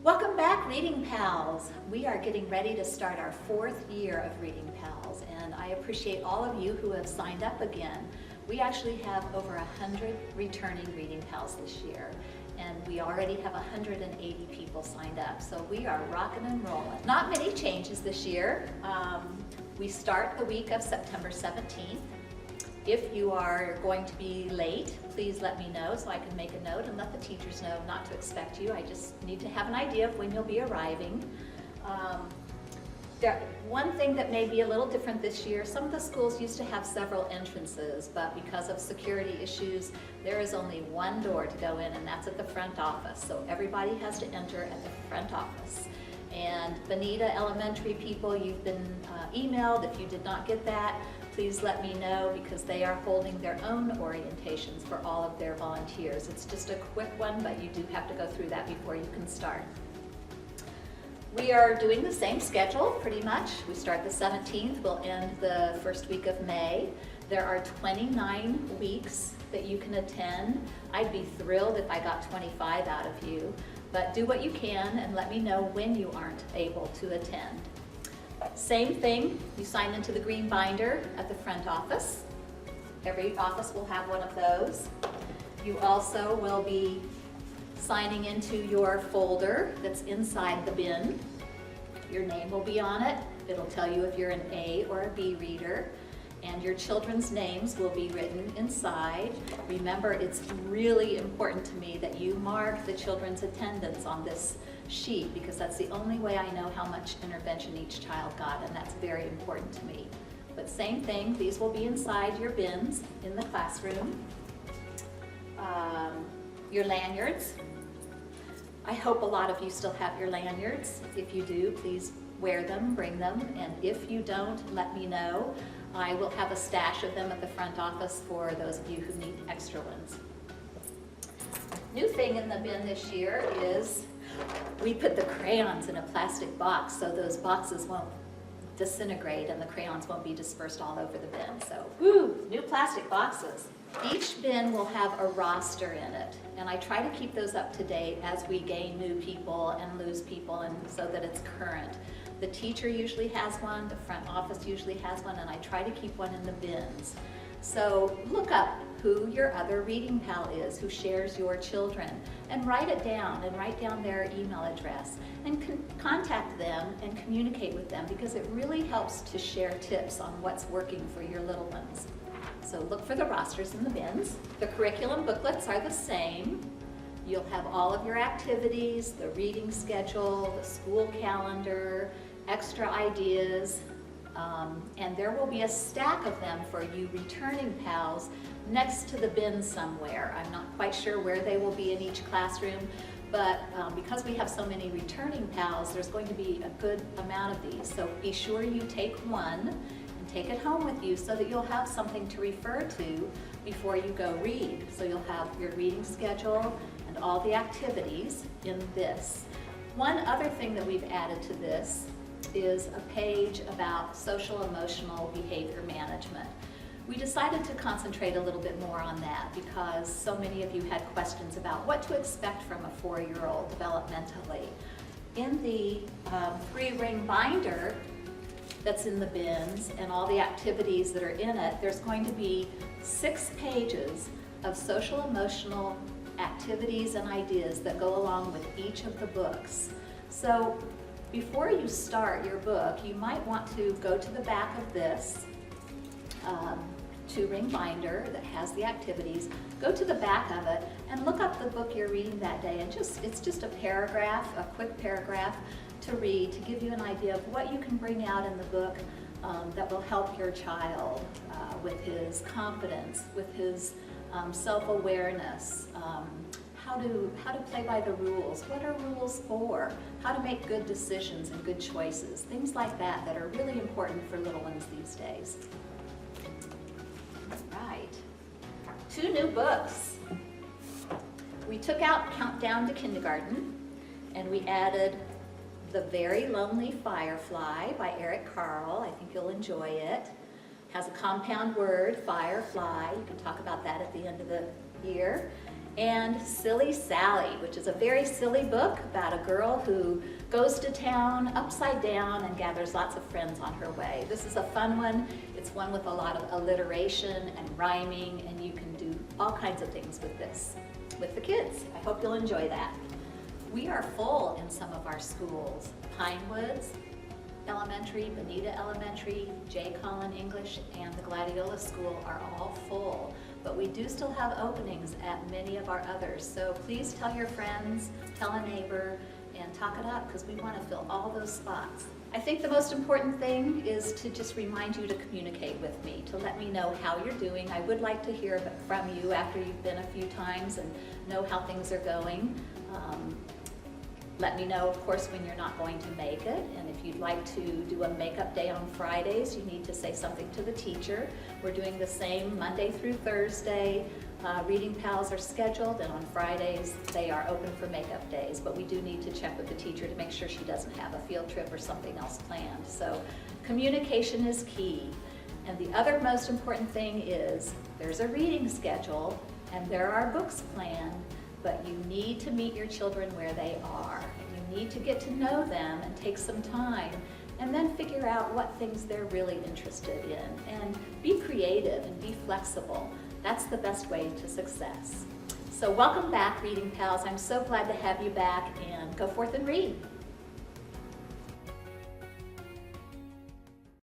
Welcome back, Reading Pals. We are getting ready to start our 4th year of Reading Pals, and I appreciate all of you who have signed up again. We actually have over 100 returning Reading Pals this year, and we already have 180 people signed up, so we are rocking and rolling. Not many changes this year. We start the week of September 17th. If you are going to be late, please let me know so I can make a note and let the teachers know not to expect you. I just need to have an idea of when you'll be arriving. One thing that may be a little different this year, some of the schools used to have several entrances, but because of security issues, there is only one door to go in, and that's at the front office. So everybody has to enter at the front office. And Bonita Elementary people, you've been emailed. If you did not get that, please let me know, because they are holding their own orientations for all of their volunteers. It's just a quick one, but you do have to go through that before you can start. We are doing the same schedule pretty much. We start the 17th, we'll end the first week of May. There are 29 weeks that you can attend. I'd be thrilled if I got 25 out of you, but do what you can and let me know when you aren't able to attend. Same thing, you sign into the green binder at the front office. Every office will have one of those. You also will be signing into your folder that's inside the bin. Your name will be on it. It'll tell you if you're an A or a B reader. And your children's names will be written inside. Remember, it's really important to me that you mark the children's attendance on this sheet, because that's the only way I know how much intervention each child got, and that's very important to me. But same thing, these will be inside your bins in the classroom. Your lanyards. I hope a lot of you still have your lanyards. If you do, please wear them, bring them, and if you don't, let me know. I will have a stash of them at the front office for those of you who need extra ones. New thing in the bin this year is we put the crayons in a plastic box so those boxes won't disintegrate and the crayons won't be dispersed all over the bin. So, woo, new plastic boxes. Each bin will have a roster in it, and I try to keep those up to date as we gain new people and lose people, and so that it's current. The teacher usually has one, the front office usually has one, and I try to keep one in the bins. So look up who your other reading pal is, who shares your children, and write it down, and write down their email address, and contact them and communicate with them, because it really helps to share tips on what's working for your little ones. So look for the rosters in the bins. The curriculum booklets are the same. You'll have all of your activities, the reading schedule, the school calendar, extra ideas, and there will be a stack of them for you returning pals next to the bin somewhere. I'm not quite sure where they will be in each classroom, but because we have so many returning pals, there's going to be a good amount of these. So be sure you take one and take it home with you so that you'll have something to refer to before you go read. So you'll have your reading schedule and all the activities in this. One other thing that we've added to this is a page about social emotional behavior management. We decided to concentrate a little bit more on that because so many of you had questions about what to expect from a 4-year-old developmentally. In the 3-ring binder that's in the bins and all the activities that are in it, there's going to be 6 pages of social emotional activities and ideas that go along with each of the books. So before you start your book, you might want to go to the back of this 2-ring binder that has the activities, go to the back of it and look up the book you're reading that day, and it's just a paragraph, a quick paragraph to read to give you an idea of what you can bring out in the book that will help your child with his confidence, with his self-awareness, how to play by the rules, what are rules for, how to make good decisions and good choices, things like that that are really important for little ones these days. All right, 2 new books. We took out Countdown to Kindergarten and we added The Very Lonely Firefly by Eric Carle. I think you'll enjoy it. Has a compound word, firefly. You can talk about that at the end of the year. and Silly Sally, which is a very silly book about a girl who goes to town upside down and gathers lots of friends on her way. This is a fun one. It's one with a lot of alliteration and rhyming, and you can do all kinds of things with this, with the kids. I hope you'll enjoy that. We are full in some of our schools. Pinewoods Elementary, Bonita Elementary, J. Collin English, and the Gladiola School are all full. But we do still have openings at many of our others. So please tell your friends, tell a neighbor, and talk it up, because we want to fill all those spots. I think the most important thing is to just remind you to communicate with me, to let me know how you're doing. I would like to hear from you after you've been a few times and know how things are going. Let me know, of course, when you're not going to make it, and if you'd like to do a makeup day on Fridays, you need to say something to the teacher. We're doing the same Monday through Thursday. Reading Pals are scheduled, and on Fridays they are open for makeup days, but we do need to check with the teacher to make sure she doesn't have a field trip or something else planned. So communication is key. And the other most important thing is there's a reading schedule and there are books planned, but you need to meet your children where they are. You need to get to know them and take some time and then figure out what things they're really interested in, and be creative and be flexible. That's the best way to success. So welcome back, Reading Pals. I'm so glad to have you back, and go forth and read.